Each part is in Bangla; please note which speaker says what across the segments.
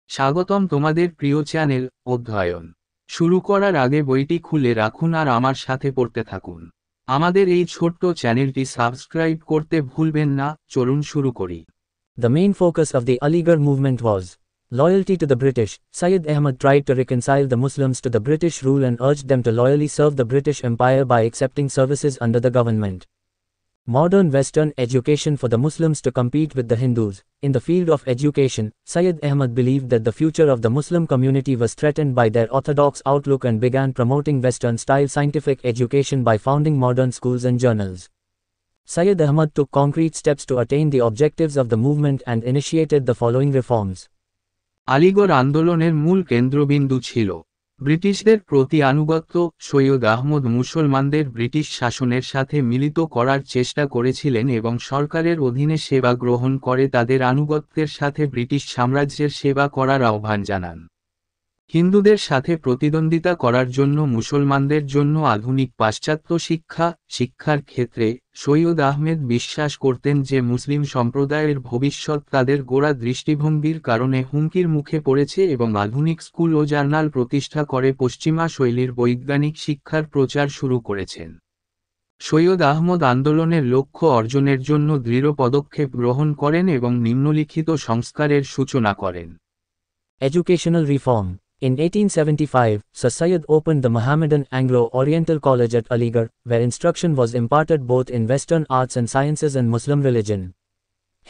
Speaker 1: স্বাগতম তোমাদের প্রিয় চ্যানেল অধ্যয়ন শুরু করার আগে বইটি খুলে রাখুন আর আমার সাথে পড়তে থাকুন। আমাদের এই ছোট্ট চ্যানেলটি সাবস্ক্রাইব করতে ভুলবেন না। চলুন শুরু করি।
Speaker 2: The main focus of the Aligarh movement was loyalty to the British. Syed Ahmad tried to reconcile the Muslims to the British rule and urged them to loyally serve the British Empire by accepting services under the government. Modern Western education for the Muslims to compete with the Hindus. In the field of education, Syed Ahmad believed that the future of the Muslim community was threatened by their orthodox outlook and began promoting Western-style scientific education by founding modern schools and journals. Syed Ahmad took concrete steps to attain the objectives of the movement and initiated the following reforms.
Speaker 1: Aligarh আন্দোলনের মূল কেন্দ্রবিন্দু ছিল ব্রিটিশদের প্রতি আনুগত্য। সৈয়দ আহমদ মুসলমানদের ব্রিটিশ শাসনের সাথে মিলিত করার চেষ্টা করেছিলেন এবং সরকারের অধীনে সেবা গ্রহণ করে তাদের আনুগত্যের সাথে ব্রিটিশ সাম্রাজ্যের সেবা করার আহ্বান জানান। হিন্দুদের সাথে প্রতিদ্বন্দ্বিতা করার জন্য মুসলমানদের জন্য আধুনিক পাশ্চাত্য শিক্ষার ক্ষেত্রে সৈয়দ আহমেদ বিশ্বাস করতেন যে মুসলিম সম্প্রদায়ের ভবিষ্যৎ তাদের গোড়া দৃষ্টিভঙ্গির কারণে হুমকির মুখে পড়েছে এবং আধুনিক স্কুল ও জার্নাল প্রতিষ্ঠা করে পশ্চিমা শৈলীর বৈজ্ঞানিক শিক্ষার প্রচার শুরু করেছেন। সৈয়দ আহমদ আন্দোলনের লক্ষ্য অর্জনের জন্য দৃঢ় পদক্ষেপ গ্রহণ করেন এবং নিম্নলিখিত সংস্কারের সূচনা করেন।
Speaker 2: Educational reform. In 1875, Sir Syed opened the Mohammedan Anglo-Oriental College at Aligarh, where instruction was imparted both in Western arts and sciences and Muslim religion.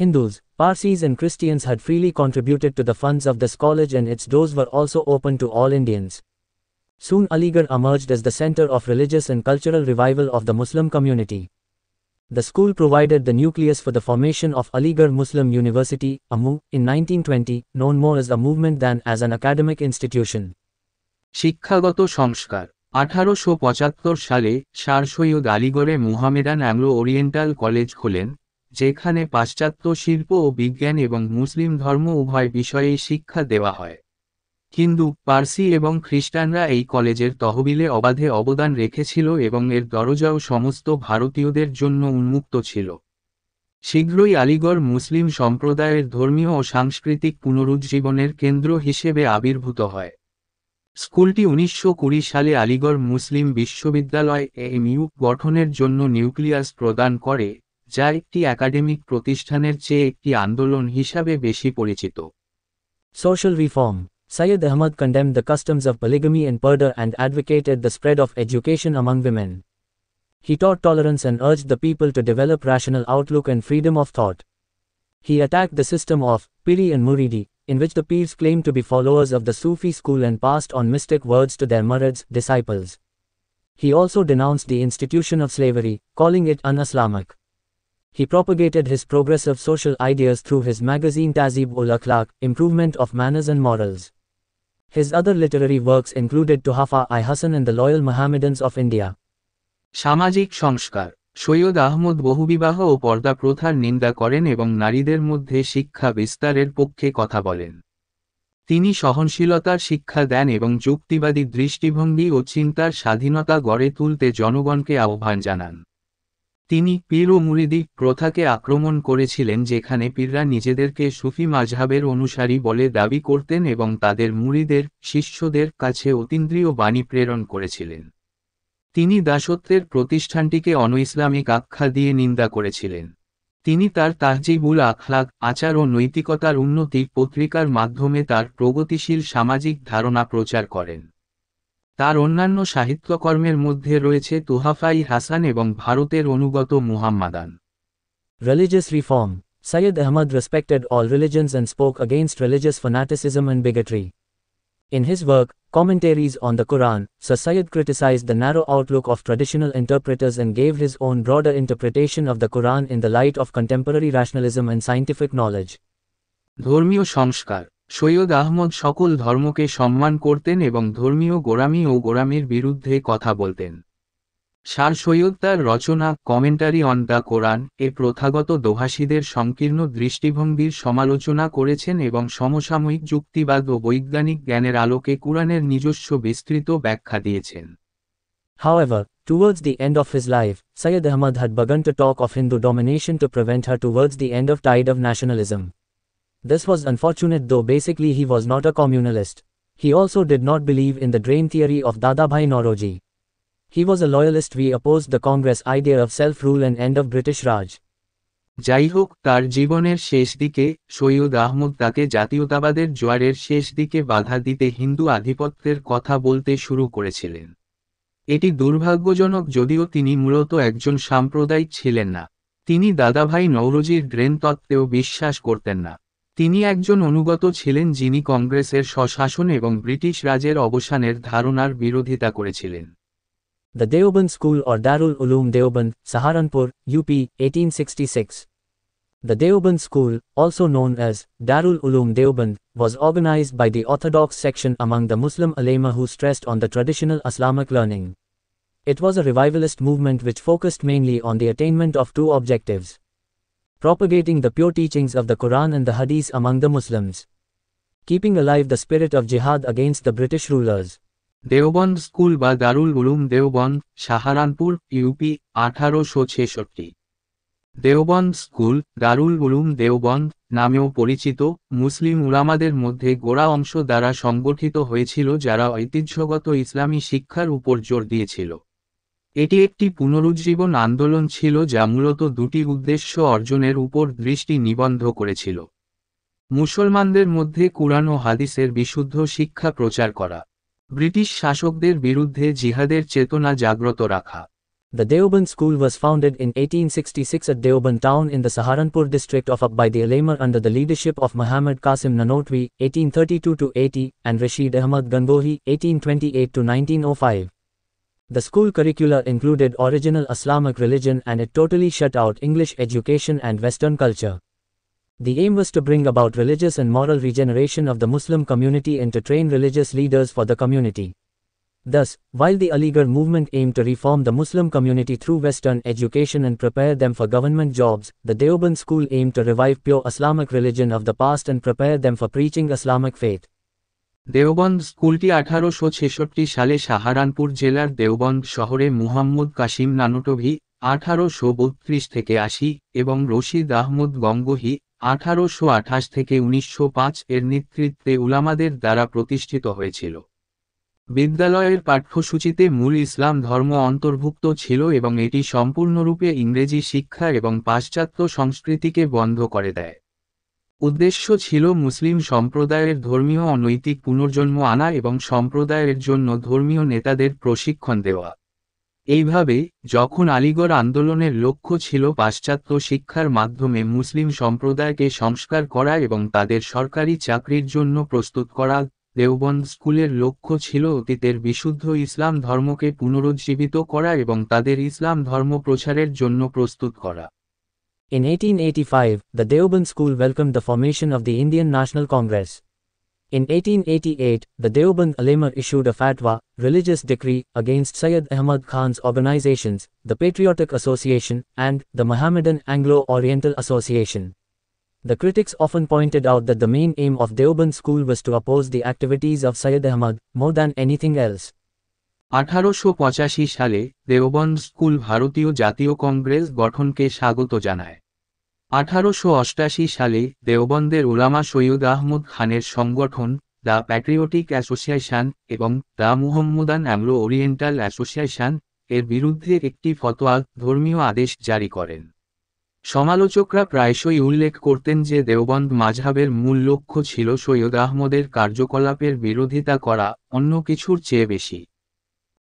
Speaker 2: Hindus, Parsis and Christians had freely contributed to the funds of this college and its doors were also open to all Indians. Soon Aligarh emerged as the center of religious and cultural revival of the Muslim community. The school provided the nucleus for the formation of Aligarh Muslim University, AMU, in 1920, known more as a movement than as an academic institution.
Speaker 1: শিক্ষাগত সংস্কার। 1875 সালে স্যার সৈয়দ আলীগড়ে মুহামেডান অ্যাংলো ওরিয়েন্টাল কলেজ খোলেন, যেখানে পাশ্চাত্য শিল্প ও বিজ্ঞান এবং মুসলিম ধর্ম উভয় বিষয়েই শিক্ষা দেওয়া হয়। হিন্দু, পার্সি এবং খ্রিস্টানরা এই কলেজের তহবিলে অবাধে অবদান রেখেছিল এবং এর দরজাও সমস্ত ভারতীয়দের জন্য উন্মুক্ত ছিল। শীঘ্রই আলীগড় মুসলিম সম্প্রদায়ের ধর্মীয় ও সাংস্কৃতিক পুনরুজ্জীবনের কেন্দ্র হিসেবে আবির্ভূত হয়। স্কুলটি 1920 সালে আলীগড় মুসলিম বিশ্ববিদ্যালয় AMU গঠনের জন্য নিউক্লিয়াস প্রদান করে, যা একটি একাডেমিক প্রতিষ্ঠানের চেয়ে একটি আন্দোলন হিসাবে বেশি পরিচিত।
Speaker 2: Social reform. Syed Ahmad condemned the customs of polygamy and murder and advocated the spread of education among women. He taught tolerance and urged the people to develop rational outlook and freedom of thought. He attacked the system of Piri and Muridi, in which the Pirs claimed to be followers of the Sufi school and passed on mystic words to their murids, disciples. He also denounced the institution of slavery, calling it un-Islamic. He propagated his progressive social ideas through his magazine Tahzeeb-ul-Akhlaq, Improvement of Manners and Morals. His other literary works included Tuhfa-i-Hasan and the Loyal Mohammedans of India.
Speaker 1: সামাজিক সংস্কার। সৈয়দ আহমদ বহুবিবাহ ও পর্দা প্রথার নিন্দা করেন এবং নারীদের মধ্যে শিক্ষা বিস্তারের পক্ষে কথা বলেন। তিনি সহনশীলতার শিক্ষা দেন এবং যুক্তিবাদী দৃষ্টিভঙ্গি ও চিন্তার স্বাধীনতা গড়ে তুলতে জনগণকে আহ্বান জানান। তিনি পীর ও মুরিদি প্রথাকে আক্রমণ করেছিলেন, যেখানে পীররা নিজেদেরকে সুফি মাযহাবের অনুসারী বলে দাবি করতেন এবং তাদের মুরিদের, শিষ্যদের কাছে অতীন্দ্রিয় বাণী প্রেরণ করেছিলেন। তিনি দাসত্বের প্রতিষ্ঠানটিকে অন-ইসলামিক আখ্যা দিয়ে নিন্দা করেছিলেন। তিনি তার তাহজিবুল আখলাক, আচার ও নৈতিকতার উন্নতি পত্রিকার মাধ্যমে তার প্রগতিশীল সামাজিক ধারণা প্রচার করেন। তার অন্যান্য সাহিত্যকর্মের মধ্যে রয়েছে তুহাফা-ই-হাসান এবং ভারতের অনুগত মুহাম্মাদান।
Speaker 2: Religious reform. Syed Ahmad respected all religions and spoke against religious fanaticism and bigotry. In his work, Commentaries on the Quran, Sir Syed criticized the narrow outlook of traditional interpreters and gave his own broader interpretation of the Quran in the light of contemporary rationalism and scientific knowledge.
Speaker 1: ধর্মীয় সংস্কার। সৈয়দ আহমদ সকল ধর্মকে সম্মান করতেন এবং ধর্মীয় গোঁড়ামি ও গোঁড়ামির বিরুদ্ধে কথা বলতেন। স্যার সৈয়দ তার রচনা কমেন্টারি অন দ্য কোরআন এ প্রথাগত দোভাষীদের সংকীর্ণ দৃষ্টিভঙ্গির সমালোচনা করেছেন এবং সমসাময়িক যুক্তিবাদ ও বৈজ্ঞানিক জ্ঞানের আলোকে কুরআনের নিজস্ব বিস্তৃত ব্যাখ্যা দিয়েছেন।
Speaker 2: However, towards the end of his life, Syed Ahmad had begun to talk of Hindu domination to prevent her towards the end of tide of nationalism. This was unfortunate, though basically he was not a communalist. He also did not believe in the drain theory of Dadabhai Naoroji. He was a loyalist. We opposed the Congress idea of self-rule and end of British Raj.
Speaker 1: যাই হোক, তার জীবনের শেষ দিকে সৈয়দ আহমদ তাকে জাতীয়তাবাদের জোয়ারের শেষ দিকে বাধা দিতে হিন্দু আধিপত্যের কথা বলতে শুরু করেছিলেন। এটি দুর্ভাগ্যজনক, যদিও তিনি মূলত একজন সাম্প্রদায়িক ছিলেন না। তিনি দাদাভাই নওরোজির ড্রেন তত্ত্বেও বিশ্বাস করতেন না। তিনি একজন অনুগত ছিলেন যিনি কংগ্রেসের স্বশাসন এবং ব্রিটিশ রাজের অবসানের ধারণার বিরোধিতা করেছিলেন।
Speaker 2: The Deoband School or Darul Uloom Deoband, Saharanpur, UP, 1866. The Deoband School, also known as Darul Uloom Deoband, was organized by the orthodox section among the Muslim ulema who stressed on the traditional Islamic learning. It was a revivalist movement which focused mainly on the attainment of two objectives: propagating the pure teachings of the Quran and the Hadith among the Muslims, keeping alive the spirit of jihad against the British rulers.
Speaker 1: Deoband school বা দারুল উলুম দেওবন্দ, সাহারানপুর, ইউপি, 1866। দেওবন্দ স্কুল, দারুল উলুম দেওবন্দ নামেও পরিচিত, মুসলিম উলামাদের মধ্যে গোড়া অংশ দ্বারা সংগঠিত হয়েছিল যারা ঐতিহ্যগত ইসলামী শিক্ষার উপর জোর দিয়েছিল। এটি একটি পুনরুজ্জীবন আন্দোলন ছিল যা মূলত দুটি উদ্দেশ্য অর্জনের উপর দৃষ্টি নিবদ্ধ করেছিল: মুসলমানদের মধ্যে কুরআন ও হাদিসের বিশুদ্ধ শিক্ষা প্রচার করা, ব্রিটিশ শাসকদের বিরুদ্ধে জিহাদের চেতনা জাগ্রত রাখা।
Speaker 2: The Deoband School was founded in 1866 at Deoband town in the Saharanpur district of by the ulema under the leadership of Muhammad Qasim Nanotwi, 1832-80, and Rashid Ahmad Gangohi, 1828-1905. The school curricula included original Islamic religion and it totally shut out English education and Western culture. The aim was to bring about religious and moral regeneration of the Muslim community and to train religious leaders for the community. Thus, while the Aligarh movement aimed to reform the Muslim community through Western education and prepare them for government jobs, the Deoband school aimed to revive pure Islamic religion of the past and prepare them for preaching Islamic faith.
Speaker 1: Deoband স্কুলটি 1866 সালে সাহারানপুর জেলার দেওবন্দ শহরে মুহাম্মদ কাসিম নানটভি, 1832 থেকে 80, এবং রশিদ আহমদ গঙ্গোহী, 1828 থেকে 1905 এর নেতৃত্বে উলামাদের দ্বারা প্রতিষ্ঠিত হয়েছিল। বিদ্যালয়ের পাঠ্যসূচিতে মূল ইসলাম ধর্ম অন্তর্ভুক্ত ছিল এবং এটি সম্পূর্ণরূপে ইংরেজি শিক্ষা এবং পাশ্চাত্য সংস্কৃতিকে বন্ধ করে দেয়। উদ্দেশ্য ছিল মুসলিম সম্প্রদায়ের ধর্মীয় ও নৈতিক পুনর্জন্ম আনা এবং সম্প্রদায়ের জন্য ধর্মীয় নেতাদের প্রশিক্ষণ দেওয়া। এইভাবে, যখন আলিগড় আন্দোলনের লক্ষ্য ছিল পাশ্চাত্য শিক্ষার মাধ্যমে মুসলিম সম্প্রদায়কে সংস্কার করা এবং তাদের সরকারি চাকরির জন্য প্রস্তুত করা, দেওবন্দ স্কুলের লক্ষ্য ছিল অতীতের বিশুদ্ধ ইসলাম ধর্মকে পুনরুজ্জীবিত করা এবং তাদের ইসলাম ধর্ম প্রচারের জন্য প্রস্তুত করা।
Speaker 2: In 1885, the Deoband school welcomed the formation of the Indian National Congress. In 1888, the Deoband ulema issued a fatwa, religious decree, against Syed Ahmad Khan's organizations, the Patriotic Association, and the Mohammedan Anglo-Oriental Association. The critics often pointed out that the main aim of Deoband school was to oppose the activities of Syed Ahmad, more than anything else.
Speaker 1: 1885 সালে দেওবন্দ স্কুল ভারতীয় জাতীয় কংগ্রেস গঠনকে স্বাগত জানায়। 1888 সালে দেওবন্দের উলামা সৈয়দ আহমদ খানের সংগঠন দ্য প্যাট্রিয়টিক অ্যাসোসিয়েশন এবং দ্য মুহাম্মদান অ্যাংলো ওরিয়েন্টাল অ্যাসোসিয়েশন এর বিরুদ্ধে একটি ফতোয়া, ধর্মীয় আদেশ জারি করেন। সমালোচকরা প্রায়শই উল্লেখ করতেন যে দেওবন্দ মাযহাবের মূল লক্ষ্য ছিল সৈয়দ আহমদের কার্যকলাপের বিরোধিতা করা, অন্য কিছুর চেয়ে বেশি।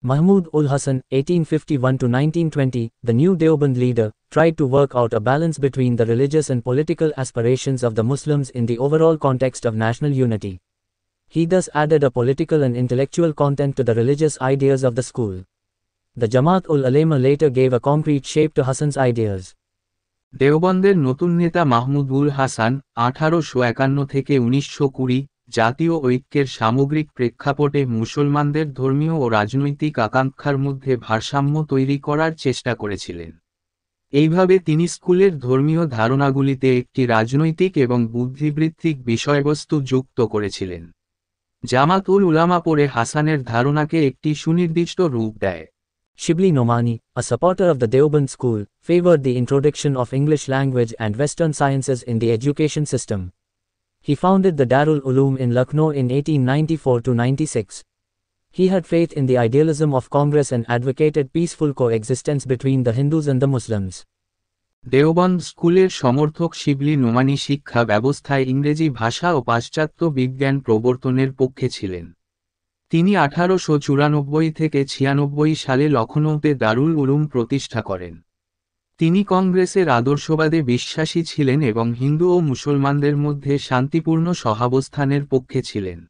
Speaker 2: Mahmud ul Hasan, 1851-1920, the new Deoband leader, tried to work out a balance between the religious and political aspirations of the Muslims in the overall context of national unity. He thus added a political and intellectual content to the religious ideas of the school. The Jamaat ul Ulema later gave a concrete shape to Hasan's ideas.
Speaker 1: দেওবন্দের নতুন নেতা মাহমুদ উল হাসান, 1851 থেকে 1920, জাতীয় ঐক্যের সামগ্রিক প্রেক্ষাপটে মুসলমানদের ধর্মীয় ও রাজনৈতিক আকাঙ্ক্ষার মধ্যে ভারসাম্য তৈরি করার চেষ্টা করেছিলেন। এইভাবে তিনি স্কুলের ধর্মীয় ধারণাগুলিতে একটি রাজনৈতিক এবং বুদ্ধিবৃত্তিক বিষয়বস্তু যুক্ত করেছিলেন। জামাত উল উলামা পরে হাসানের ধারণাকে একটি সুনির্দিষ্ট রূপ দেয়।
Speaker 2: Shibli Nomani, a supporter of the Deoband school, favored the introduction of English language and Western sciences in the education system. He founded the Darul Uloom in Lucknow in 1894–96. He had faith in the idealism of Congress and advocated peaceful coexistence between the Hindus and the Muslims.
Speaker 1: Deoband স্কুলের সমর্থক শিবলি নোমানি শিক্ষা ব্যবস্থায় ইংরেজি ভাষা ও পাশ্চাত্য বিজ্ঞান প্রবর্তনের পক্ষে ছিলেন। তিনি 1894 থেকে 96 সালে লখনৌতে দারুল উলুম প্রতিষ্ঠা করেন। তিনি কংগ্রেসের আদর্শবাদে বিশ্বাসী ছিলেন এবং হিন্দু ও মুসলমানদের মধ্যে শান্তিপূর্ণ সহাবস্থানের পক্ষে ছিলেন।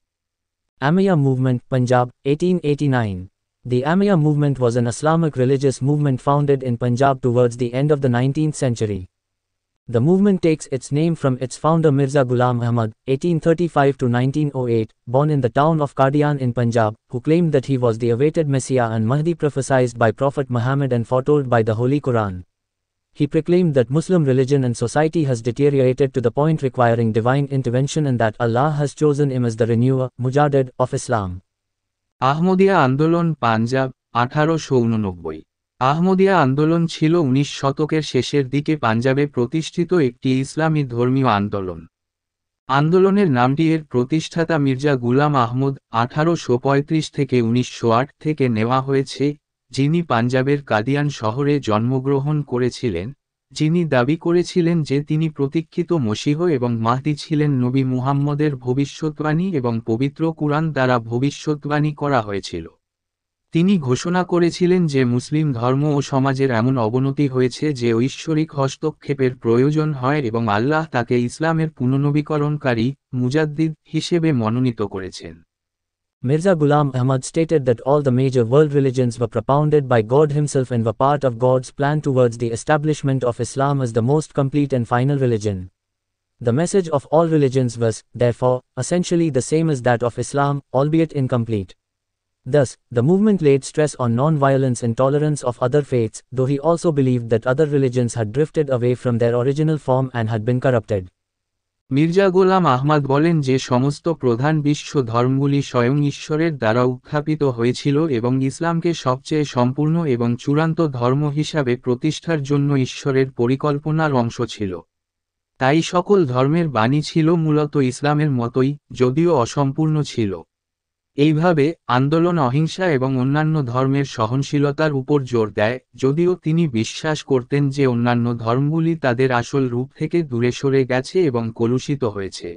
Speaker 2: Ahmadiyya Movement, Punjab, 1889. The Ahmadiyya movement was an Islamic religious movement founded in Punjab towards the end of the 19th century. The movement takes its name from its founder Mirza Ghulam Ahmad, 1835–1908, born in the town of Qadian in Punjab, who claimed that he was the awaited Messiah and Mahdi prophesied by Prophet Muhammad and foretold by the Holy Quran. He proclaimed that Muslim religion and society has deteriorated to the point requiring divine intervention and that Allah has chosen him as the renewer, Mujaddid, of Islam.
Speaker 1: Ahmadiyya আন্দোলন পাঞ্জাব 1889। আহমদিয়া আন্দোলন ছিল 19 শতকের শেষের দিকে পাঞ্জাবে প্রতিষ্ঠিত একটি ইসলামী ধর্মীয় আন্দোলন। আন্দোলনের নামটি এর প্রতিষ্ঠাতা মির্জা গুলাম আহমদ 1835 থেকে 1908 থেকে নেওয়া হয়েছে, যিনি পাঞ্জাবের কাদিয়ান শহরে জন্মগ্রহণ করেছিলেন, যিনি দাবি করেছিলেন যে তিনি প্রতীক্ষিত মসীহ এবং মাহদী ছিলেন নবী মুহাম্মদের ভবিষ্যদ্বাণী এবং পবিত্র কুরআন দ্বারা ভবিষ্যদ্বাণী করা হয়েছিল। তিনি ঘোষণা করেছিলেন যে মুসলিম ধর্ম ও সমাজের এমন অবনতি হয়েছে যে ঐশ্বরিক হস্তক্ষেপের প্রয়োজন হয় এবং আল্লাহ তাকে ইসলামের পুনর্নবীকরণকারী, মুজাদ্দিদ হিসেবে মনোনীত করেছেন।
Speaker 2: Mirza Ghulam Ahmad stated that all the major world religions were propounded by God himself and were part of God's plan towards the establishment of Islam as the most complete and final religion. The message of all religions was, therefore, essentially the same as that of Islam, albeit incomplete. Thus, the movement laid stress on non-violence and tolerance of other faiths, though he also believed that other religions had drifted away from their original form and had been corrupted.
Speaker 1: Mirza গোলাম আহমদ বলেন যে সমস্ত প্রধান বিশ্ব ধর্মগুলি স্বয়ং ঈশ্বরের দ্বারা উত্থাপিত হয়েছিল এবং ইসলামকে সবচেয়ে সম্পূর্ণ এবং চূড়ান্ত ধর্ম হিসাবে প্রতিষ্ঠার জন্য ঈশ্বরের পরিকল্পনার অংশ ছিল। তাই সকল ধর্মের বাণী ছিল মূলত ইসলামের মতোই, যদিও অসম্পূর্ণ ছিল। এইভাবে আন্দোলন অহিংসা এবং অন্যান্য ধর্মের সহনশীলতার উপর জোর দেয়, যদিও তিনি বিশ্বাস করতেন যে অন্যান্য ধর্মগুলি তাদের আসল রূপ থেকে দূরে সরে গেছে এবং কলুষিত হয়েছে।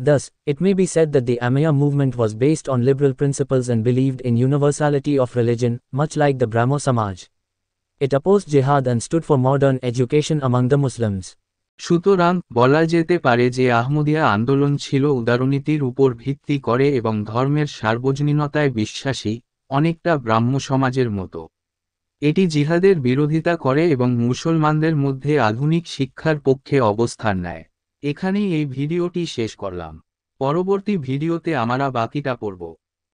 Speaker 2: Thus, it may be said that the Ahmadiyya movement was based on liberal principles and believed in universality of religion, much like the Brahmo Samaj. It opposed jihad and stood for modern education among the Muslims.
Speaker 1: সুতরাং বলা যেতে পারে যে আহমদিয়া আন্দোলন ছিল উদারনীতির উপর ভিত্তি করে এবং ধর্মের সার্বজনীনতায় বিশ্বাসী, অনেকটা ব্রাহ্ম সমাজের মতো। এটি জিহাদের বিরোধিতা করে এবং মুসলমানদের মধ্যে আধুনিক শিক্ষার পক্ষে অবস্থান নেয়। এখানেই এই ভিডিওটি শেষ করলাম। পরবর্তী ভিডিওতে আমরা বাকিটা পড়ব।